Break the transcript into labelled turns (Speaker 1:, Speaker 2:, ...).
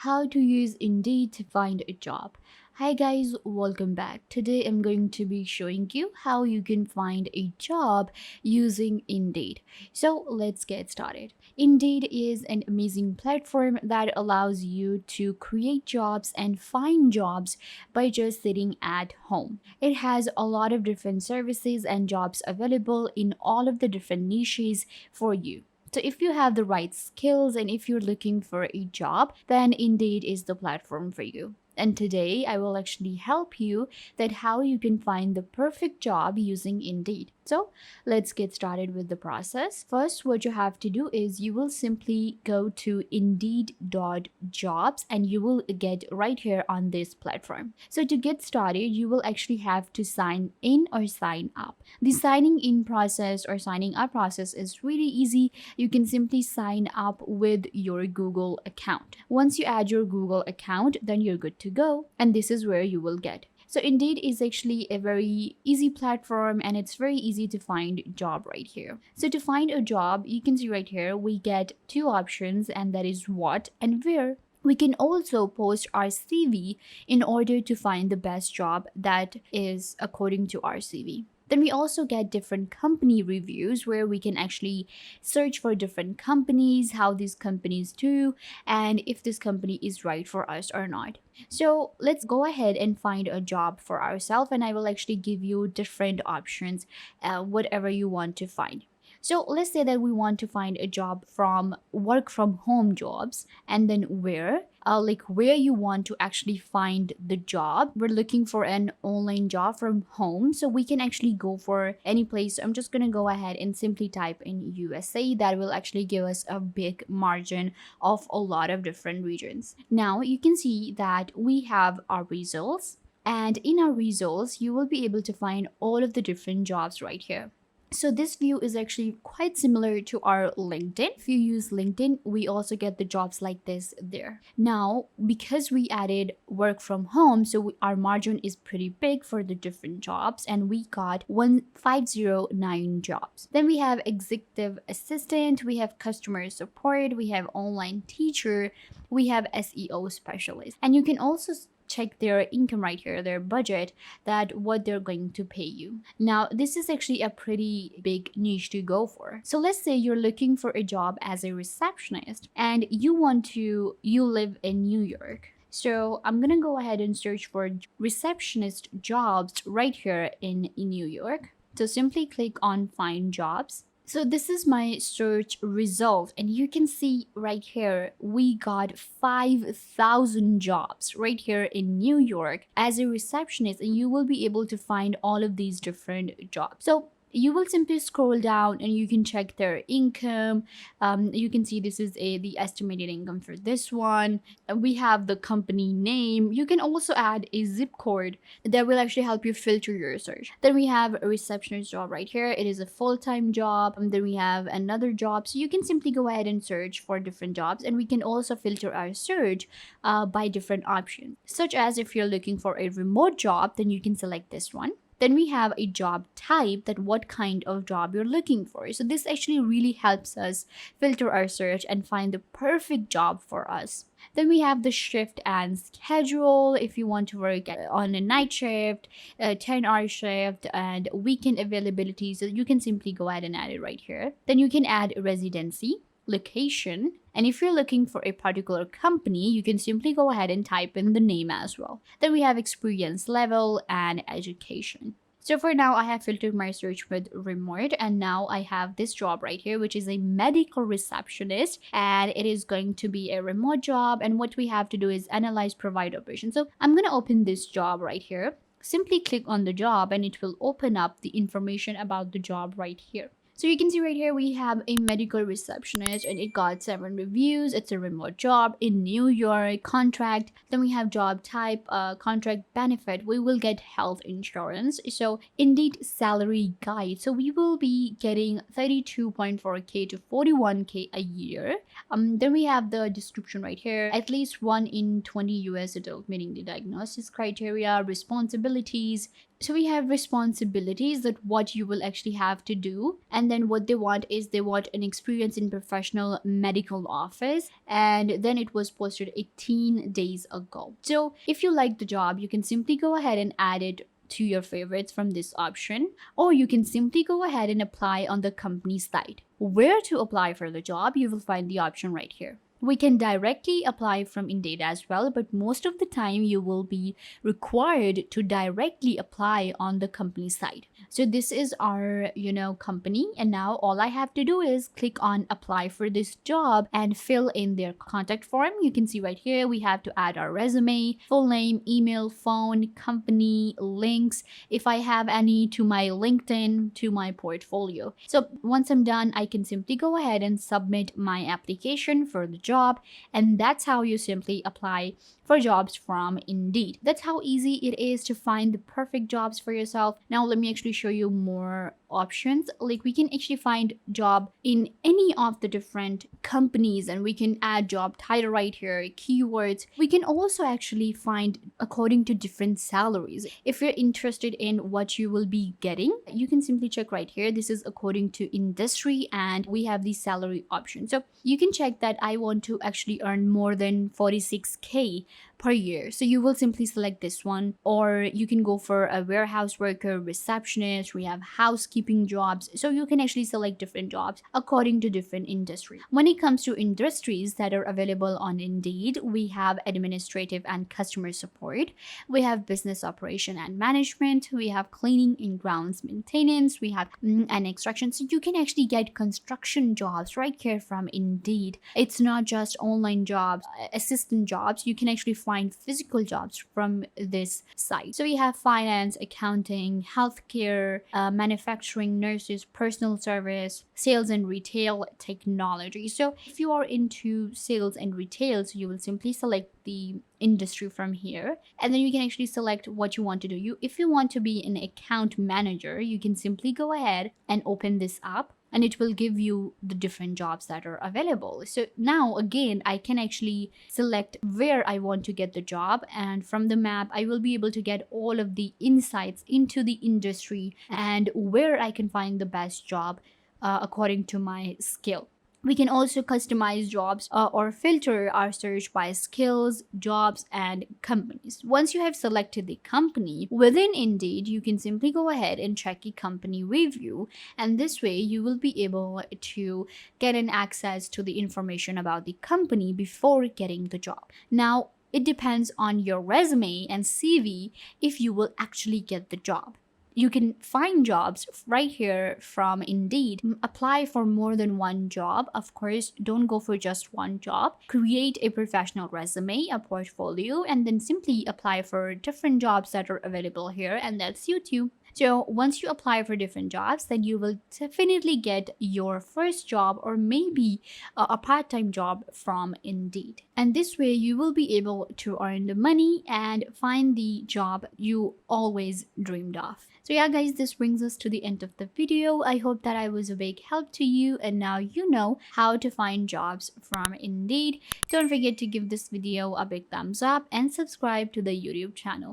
Speaker 1: how to use Indeed to find a job. Hi guys, welcome back. Today I'm going to be showing you how you can find a job using Indeed. So let's get started. Indeed is an amazing platform that allows you to create jobs and find jobs by just sitting at home. It has a lot of different services and jobs available in all of the different niches for you. So if you have the right skills and if you're looking for a job, then Indeed is the platform for you. And today I will actually help you that how you can find the perfect job using Indeed. So let's get started with the process. First, what you have to do is you will simply go to indeed.jobs and you will get right here on this platform. So to get started, you will actually have to sign in or sign up. The signing in process or signing up process is really easy. You can simply sign up with your Google account. Once you add your Google account, then you're good to go. And this is where you will get. So Indeed is actually a very easy platform and it's very easy to find a job right here. So to find a job, you can see right here, we get two options, and that is what and where. We can also post our CV in order to find the best job that is according to our CV. Then we also get different company reviews where we can actually search for different companies, how these companies do, and if this company is right for us or not. So let's go ahead and find a job for ourselves, and I will actually give you different options, whatever you want to find. So let's say that we want to find a job from work from home jobs, and then like where you want to actually find the job. We're looking for an online job from home, so we can actually go for any place. I'm just gonna go ahead and simply type in USA. That will actually give us a big margin of a lot of different regions. Now you can see that we have our results, and in our results you will be able to find all of the different jobs right here. So this view is actually quite similar to our LinkedIn. If you use LinkedIn, we also get the jobs like this there. Now, because we added work from home, so our margin is pretty big for the different jobs, and we got 1509 jobs. Then we have executive assistant, we have customer support, we have online teacher, we have SEO specialist. And you can also check their income right here, their budget, that what they're going to pay you. Now this is actually a pretty big niche to go for. So let's say you're looking for a job as a receptionist and you live in New York. So I'm gonna go ahead and search for receptionist jobs right here in New York. So simply click on find jobs. So this is my search result, and you can see right here we got 5,000 jobs right here in New York as a receptionist, and you will be able to find all of these different jobs. So you will simply scroll down and you can check their income. You can see this is the estimated income for this one. We have the company name. You can also add a zip code that will actually help you filter your search. Then we have a receptionist job right here. It is a full-time job. Then we have another job. So you can simply go ahead and search for different jobs, and we can also filter our search by different options, such as if you're looking for a remote job, then you can select this one. Then we have a job type, that what kind of job you're looking for. So this actually really helps us filter our search and find the perfect job for us. Then we have the shift and schedule. If you want to work on a night shift, a 10-hour shift, and weekend availability, so you can simply go ahead and add it right here. Then you can add residency, location, and if you're looking for a particular company, you can simply go ahead and type in the name as well. Then we have experience level and education. So for now, I have filtered my search with remote, and now I have this job right here, which is a medical receptionist, and it is going to be a remote job. And what we have to do is analyze provide operation. So I'm going to open this job right here. Simply click on the job and it will open up the information about the job right here. So you can see right here we have a medical receptionist and it got 7 reviews. It's a remote job in New York, contract. Then we have job type, contract benefit. We will get health insurance. So Indeed salary guide. So we will be getting 32.4K to 41K a year. Then we have the description right here. At least 1 in 20 US adult meeting the diagnosis criteria, responsibilities, So we have responsibilities, that what you will actually have to do, and then what they want is they want an experience in professional medical office, and then it was posted 18 days ago. So if you like the job, you can simply go ahead and add it to your favorites from this option, or you can simply go ahead and apply on the company site. Where to apply for the job, you will find the option right here. We can directly apply from Indeed as well, but most of the time you will be required to directly apply on the company site. So this is our, company, and now all I have to do is click on apply for this job and fill in their contact form. You can see right here we have to add our resume, full name, email, phone, company, links, if I have any, to my LinkedIn, to my portfolio. So once I'm done, I can simply go ahead and submit my application for the job, and that's how you simply apply for jobs from Indeed. That's how easy it is to find the perfect jobs for yourself. Now let me actually show you more options. Like, we can actually find job in any of the different companies, and we can add job title right here, keywords. We can also actually find according to different salaries. If you're interested in what you will be getting, you can simply check right here. This is according to industry, and we have the salary option. So you can check that I want to actually earn more than 46K per year. So you will simply select this one, or you can go for a warehouse worker, receptionist. We have housekeeping jobs. So you can actually select different jobs according to different industry. When it comes to industries that are available on Indeed, we have administrative and customer support. We have business operation and management. We have cleaning and grounds maintenance. We have and extraction. So you can actually get construction jobs right here from Indeed. It's not just online jobs, assistant jobs. You can actually find physical jobs from this site. So we have finance, accounting, healthcare, manufacturing, nurses, personal service, sales and retail, technology. So if you are into sales and retail, so you will simply select the industry from here, and then you can actually select what you want to do. If you want to be an account manager, you can simply go ahead and open this up, and it will give you the different jobs that are available. So now again, I can actually select where I want to get the job, and from the map I will be able to get all of the insights into the industry and where I can find the best job according to my skill. We can also customize jobs or filter our search by skills, jobs, and companies. Once you have selected the company, within Indeed, you can simply go ahead and check a company review. And this way, you will be able to get an access to the information about the company before getting the job. Now, it depends on your resume and CV if you will actually get the job. You can find jobs right here from Indeed. Apply for more than one job. Of course, don't go for just one job. Create a professional resume, a portfolio, and then simply apply for different jobs that are available here, and that suit you. So once you apply for different jobs, then you will definitely get your first job, or maybe a part-time job from Indeed. And this way you will be able to earn the money and find the job you always dreamed of. So yeah guys, this brings us to the end of the video. I hope that I was a big help to you, and now you know how to find jobs from Indeed. Don't forget to give this video a big thumbs up and subscribe to the YouTube channel.